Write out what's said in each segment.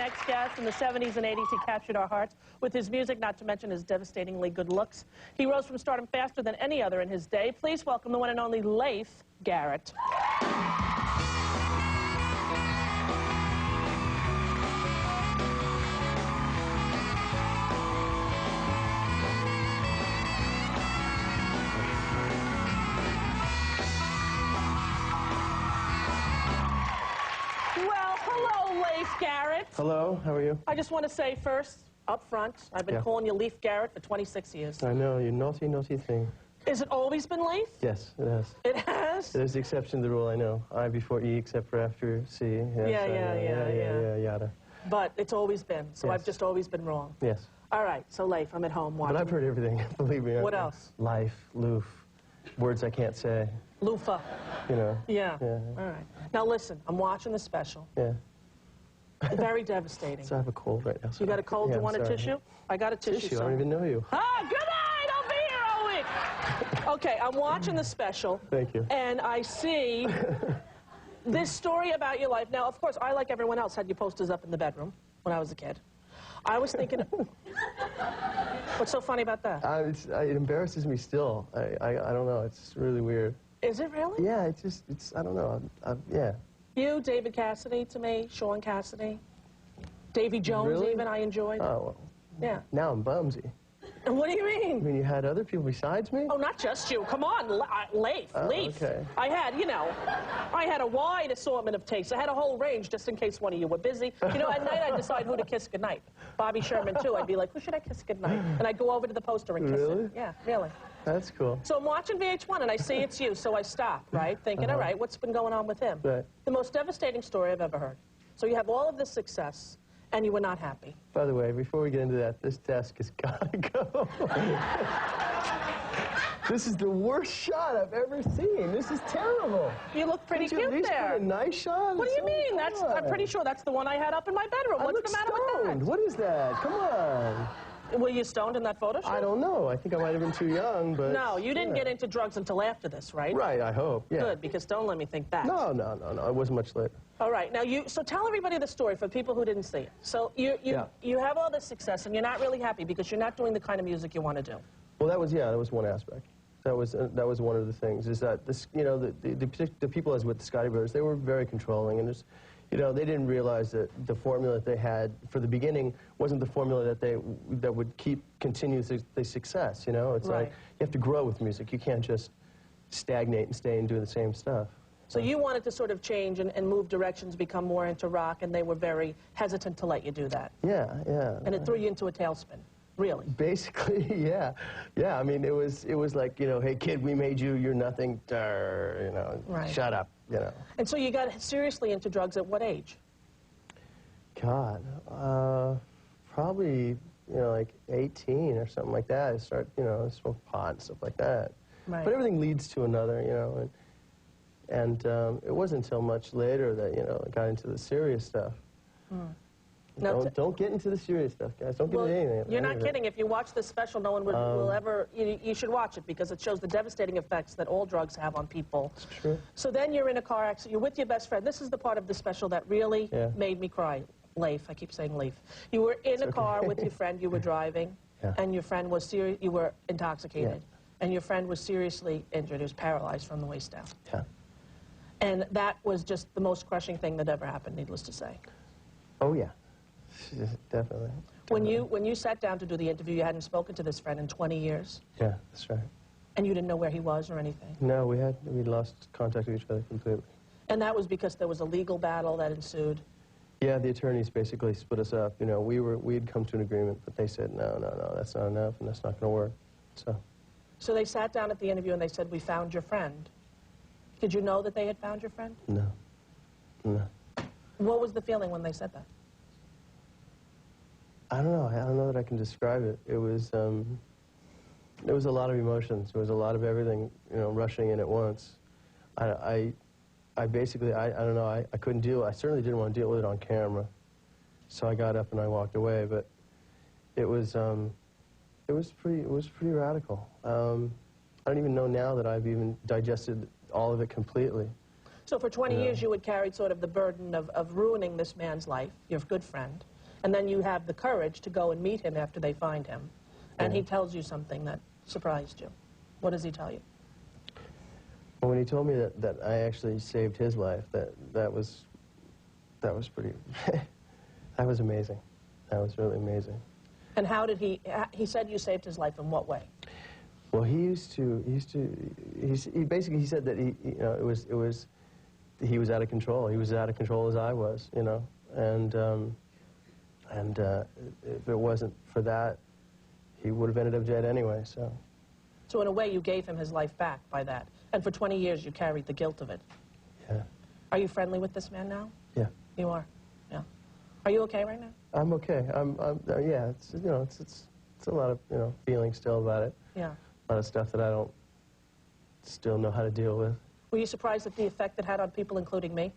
next guest. In the 70s and 80s, he captured our hearts with his music, not to mention his devastatingly good looks. He rose from stardom faster than any other in his day. Please welcome the one and only Leif Garrett. Leif Garrett. Hello, how are you? I just want to say first, up front, I've been calling you Leif Garrett for 26 years. I know, you naughty, naughty thing. Has it always been Leif? Yes, it has. It has? There's the exception to the rule, I know. I before E except for after C. Yes, yeah, yada. But it's always been, so yes. I've just always been wrong. Yes. All right, so Leif, I'm at home watching. But I've heard everything, believe me. What else? Life, loof, words I can't say. Loofah. You know. Yeah. All right. Now listen, I'm watching the special. Yeah. Very devastating. So I have a cold right now. You got a cold? Yeah, you want a tissue? I got a tissue. I don't even know you. Ah, good night! I'll be here all week. Okay, I'm watching the special. Thank you. And I see this story about your life. Now, of course, I, like everyone else, had your posters up in the bedroom when I was a kid. I was thinking, what's so funny about that? It embarrasses me still. I don't know. It's really weird. Is it really? Yeah, I don't know. Yeah. You, David Cassidy to me, Sean Cassidy, Davy Jones really? even, I enjoyed. Oh, well. Yeah. Now I'm bumsy. And what do you mean? I mean, you had other people besides me? Oh, not just you. Come on, Leif. Leif. Okay. I had, you know, I had a wide assortment of tastes. I had a whole range just in case one of you were busy. You know, at night I'd decide who to kiss goodnight. Bobby Sherman, too. I'd be like, who should I kiss goodnight? And I'd go over to the poster and kiss really? it. Yeah, really. That's cool. So I'm watching VH1 and I see it's you, so I stop, right? Thinking, all right, what's been going on with him? Right. The most devastating story I've ever heard. So you have all of this success, and you were not happy. By the way, before we get into that, this desk has got to go. This is the worst shot I've ever seen. This is terrible. You look pretty cute there. there. Put a nice shot. What do you mean? I'm pretty sure that's the one I had up in my bedroom. What's the matter with that? What is that? Come on. Were you stoned in that photo shoot? I don't know. I think I might have been too young, but... No, you didn't get into drugs until after this, right? Right, I hope, yeah. Good, because don't let me think that. No. It wasn't much later. All right, now so tell everybody the story for people who didn't see it. So you have all this success, and you're not really happy because you're not doing the kind of music you want to do. Well, that was one aspect. That was one of the things, is that this, you know, the people I was with, the Scotty Brothers, they were very controlling, and there's, you know, they didn't realize that the formula that they had for the beginning wasn't the formula that would continue the success. You know, it's like you have to grow with music. You can't just stagnate and stay and do the same stuff. So you wanted to sort of change and move directions, become more into rock, and they were very hesitant to let you do that. Yeah. And it threw you into a tailspin. Really? Basically, yeah. Yeah, I mean, it was like, you know, hey, kid, we made you, you're nothing, you know, shut up, you know. And so you got seriously into drugs at what age? God, probably, you know, like 18 or something like that. I started, you know, smoke pot and stuff like that. Right. But everything leads to another, you know, and it wasn't until much later that, you know, I got into the serious stuff. Don't get into the serious stuff, guys. Don't get into anything. You're not kidding. If you watch this special, no one will ever... You should watch it because it shows the devastating effects that all drugs have on people. It's true. So then you're in a car accident. You're with your best friend. This is the part of the special that really made me cry. Leif. I keep saying Leif. You were in a car with your friend. You were driving, and your friend was you were intoxicated, and your friend was seriously injured. He was paralyzed from the waist down. Yeah. And that was just the most crushing thing that ever happened, needless to say. Oh, yeah. Definitely. When you sat down to do the interview, you hadn't spoken to this friend in 20 years? Yeah, that's right. And you didn't know where he was or anything? No, we lost contact with each other completely. And that was because there was a legal battle that ensued? Yeah, the attorneys basically split us up. You know, we'd come to an agreement, but they said, no, that's not enough, and that's not going to work. So they sat down at the interview and they said, we found your friend. Did you know that they had found your friend? No. What was the feeling when they said that? I don't know. I don't know that I can describe it. It was a lot of emotions. It was a lot of everything, you know, rushing in at once. I basically, I don't know. I couldn't deal. I certainly didn't want to deal with it on camera. So I got up and I walked away. But it was pretty radical. I don't even know now that I've even digested all of it completely. So for 20 years you had carried sort of the burden of ruining this man's life, your good friend. And then you have the courage to go and meet him after they find him. And he tells you something that surprised you. What does he tell you? Well, when he told me that I actually saved his life, that was pretty, that was amazing. That was really amazing. And how did he said you saved his life in what way? Well, he basically said that he was out of control. He was out of control as I was, you know, and if it wasn't for that, he would have ended up dead anyway, so. So in a way, you gave him his life back by that. And for 20 years, you carried the guilt of it. Yeah. Are you friendly with this man now? Yeah. You are? Yeah. Are you okay right now? I'm okay. Yeah, it's, you know, it's a lot of, you know, feeling still about it. Yeah. A lot of stuff that I don't still know how to deal with. Were you surprised at the effect it had on people, including me?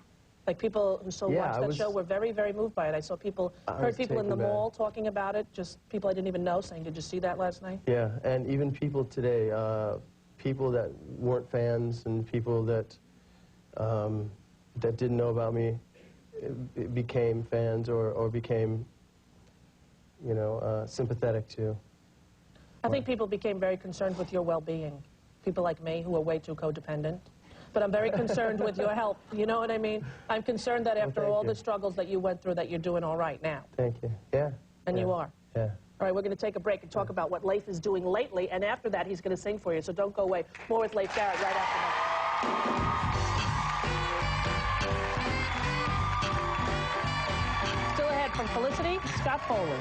Like people who watched that show were very, very moved by it. I saw people, heard people in the mall talking about it, just people I didn't even know saying, did you see that last night? Yeah, and even people today, people that weren't fans and people that that didn't know about me became fans or became, you know, sympathetic to. I think people became very concerned with your well-being. People like me who are way too codependent. But I'm very concerned with your health. You know what I mean? I'm concerned that after all the struggles that you went through, that you're doing all right now. Thank you. Yeah. And you are. Yeah. All right, we're going to take a break and talk about what Leif is doing lately, and after that, he's going to sing for you. So don't go away. More with Leif Garrett right after this. Still ahead from Felicity, Scott Foley.